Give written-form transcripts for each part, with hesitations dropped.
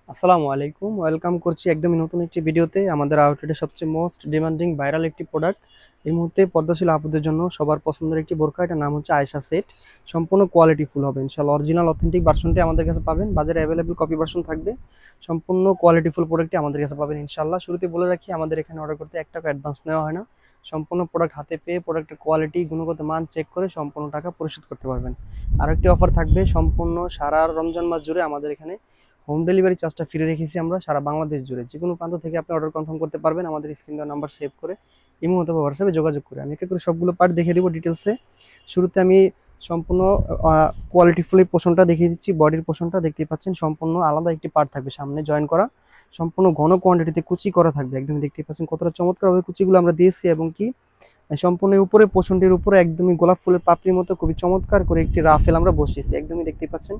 আসসালামু আলাইকুম, ওয়েলকাম করছি একদমই নতুন একটি ভিডিওতে। আমাদের আউটলেটের সবচেয়ে মোস্ট ডিমান্ডিং ভাইরাল একটি প্রোডাক্ট এই মুহূর্তে পর্দাশীল আপুদের জন্য সবার পছন্দের একটি বোরকা। এটার নাম হচ্ছে আয়েশা সেট। সম্পূর্ণ কোয়ালিটি ফুল হবে ইনশাআল্লাহ। অরিজিনাল অথেন্টিক ভার্সনটি আমাদের কাছে পাবেন, বাজারে অ্যাভেলেবল কপি ভার্সন থাকবে। সম্পূর্ণ কোয়ালিটি ফুল প্রোডাক্টটি আমাদের কাছে পাবেন ইনশাআল্লাহ। শুরুতে বলে রাখি, আমাদের এখানে অর্ডার করতে 1 টাকা অ্যাডভান্স নেওয়া হয় না। সম্পূর্ণ প্রোডাক্ট হাতে পেয়ে প্রোডাক্টের কোয়ালিটি, গুণগত মান চেক করে সম্পূর্ণ টাকা পরিশোধ করতে পারবেন। আরেকটি অফার থাকবে, সম্পূর্ণ সারা রমজান মাস জুড়ে আমাদের এখানে হোম ডেলিভারি চার্জটা ফ্রি রেখেছি আমরা সারা বাংলাদেশ জুড়ে। যে কোনো প্রান্ত থেকে আপনি অর্ডার কনফার্ম করতে পারবেন আমাদের স্ক্রিন দেওয়া নাম্বার সেভ করে ইমো অথবা হোয়াটসঅ্যাপে যোগাযোগ করে। আমি একে করে সবগুলো পার্ট দেখিয়ে দেবো ডিটেলসে। শুরুতে আমি সম্পূর্ণ কোয়ালিটিফুল এই পোষণটা দেখিয়ে দিচ্ছি। বডির পোষণটা দেখতেই পাচ্ছেন, সম্পূর্ণ আলাদা একটি পার্ট থাকবে সামনে জয়েন করা, সম্পূর্ণ ঘন কোয়ান্টিটিতে কুচি করা থাকবে। একদম দেখতেই পাচ্ছেন কতটা চমৎকারভাবে কুচিগুলো আমরা দিয়েছি, এবং কি সম্পূর্ণ উপরে পোষণটির উপরে একদমই গোলাপ ফুলের পাপড়ির মতো খুবই চমৎকার করে একটি রাফেল আমরা বসিয়েছি। একদমই দেখতেই পাচ্ছেন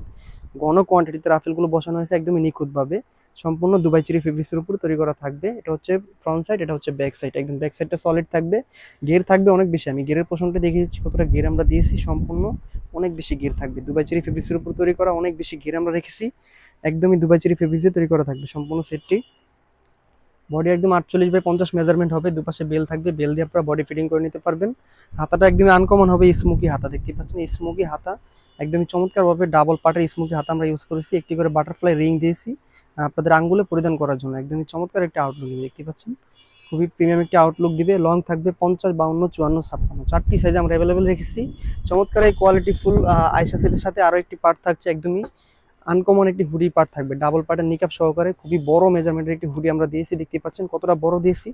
ঘন কোয়ান্টিটিতে রাফেলগুলো বসানো হয়েছে একদমই নিখুঁতভাবে। সম্পূর্ণ দুবাই চেরি ফেব্রিক্সের উপর তৈরি করা থাকবে। এটা হচ্ছে ফ্রন্ট সাইড, এটা হচ্ছে ব্যাক সাইড। একদম ব্যাক সাইডটা সলিড থাকবে, গের থাকবে অনেক বেশি। আমি গেরের পোষণটা দেখিয়ে দিচ্ছি কতটা গের আমরা দিয়েছি। সম্পূর্ণ অনেক বেশি গের থাকবে, দুবাই চেরি ফেব্রিক্সের উপর তৈরি করা অনেক বেশি গের আমরা রেখেছি। একদমই দুবাই চেরি ফেব্রিক্সে তৈরি করা থাকবে সম্পূর্ণ সেটটি। বডি একদম 48/50 মেজারমেন্ট হবে, দুপাশে বেল থাকবে, বেল দিয়ে আপনারা বডি ফিটিং করে নিতে পারবেন। হাতাটা একদমই আনকমন হবে, স্মোকি হাতা দেখতেই পাচ্ছেন, স্মোকি হাতা একদমই চমৎকারভাবে ডাবল পার্টের স্মোকি হাতা আমরা ইউজ করেছি। একটি করে বাটারফ্লাই রিং দিয়েছি আপনাদের আঙ্গুলে পরিধান করার জন্য। একদমই চমৎকার একটা আউটলুক দেখতে পাচ্ছেন, খুবই প্রিমিয়াম একটি আউটলুক দিবে। লং থাকবে 50, 52, 54, 56 চারটি সাইজে আমরা অ্যাভেলেবেল রেখেছি। চমৎকার এই কোয়ালিটি ফুল আইসা সেটের সাথে আরও একটি পার্ট থাকছে, একদমই আনকমন একটি হুডি পার্ট থাকবে ডাবল পার্টের নিকাপ সহকারে। খুবই বড় মেজারমেন্টের একটি হুডি আমরা দিয়েছি, দেখতে পাচ্ছেন কতটা বড় দিয়েছি।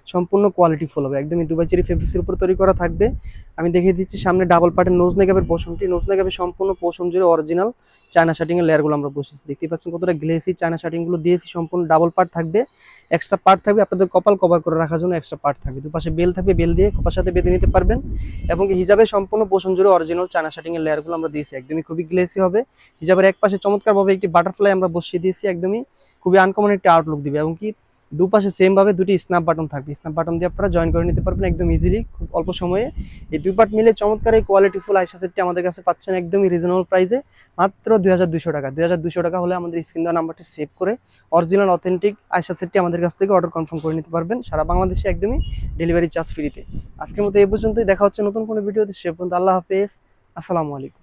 সম্পূর্ণ কোয়ালিটি ফুল হবে, একদমই দুবাই চেরি ফেব্রিক্সের উপর তৈরি করা থাকবে। আমি দেখিয়ে দিচ্ছি সামনে ডাবল পার্টের নোজ নেকাপের পোষণটি। নোজ নেকাপের সম্পূর্ণ পোষণ জুড়ে অরিজিনাল চায়না শার্টিং এর লেয়ারগুলো আমরা বসেছি, দেখতে পাচ্ছেন কতটা গ্লেসি চায়না শার্টিং গুলো দিয়েছি। সম্পূর্ণ ডাবল পার্ট থাকবে, এক্সট্রা পার্ট থাকবে আপনাদের কপাল কভার করে রাখার জন্য। এক্সট্রা পার্ট থাকবে, দুপাশে বেল থাকবে, বেল দিয়ে কপার সাথে বেঁধে নিতে পারবেন। এবং হিজাবে সম্পূর্ণ পোষণ জুড়ে অরিজিনাল চায়না শার্টিং এর লেয়ারগুলো আমরা দিয়েছি, একদমই খুবই গ্লেসি হবে। হিজাবের এক পাশে চমৎকারভাবে একটি বাটারফ্লাই আমরা বসিয়ে দিয়েছি, একদমই খুবই আনকমন একটি আউটলুক দিবে। এবং কি দুপাশে সেম ভাবে দুটি স্ন্যাপ বাটন থাকবে, স্ন্যাপ বাটন দিয়ে আপনারা জয়েন করে নিতে পারবেন একদম ইজিলি, খুব অল্প সময়ে। এই দুই পার্ট মিলে চমৎকার এই কোয়ালিটিফুল আইসা সেটটি আমাদের কাছে পাচ্ছেন একদমই রিজনেবল প্রাইসে, মাত্র 2200 টাকা। 2200 টাকা হলে আমাদের স্ক্রিন দেওয়া নাম্বারটি সেভ করে অরিজিনাল অথেন্টিক আইসা সেটটি আমাদের কাছ থেকে অর্ডার কনফার্ম করে নিতে পারবেন সারা বাংলাদেশে একদমই ডেলিভারি চার্জ ফ্রিতে। আজকের মতো এই পর্যন্তই, দেখা হচ্ছে নতুন কোনো ভিডিওতে। সে পর্যন্ত আল্লাহ হাফেজ, আসসালামু আলাইকুম।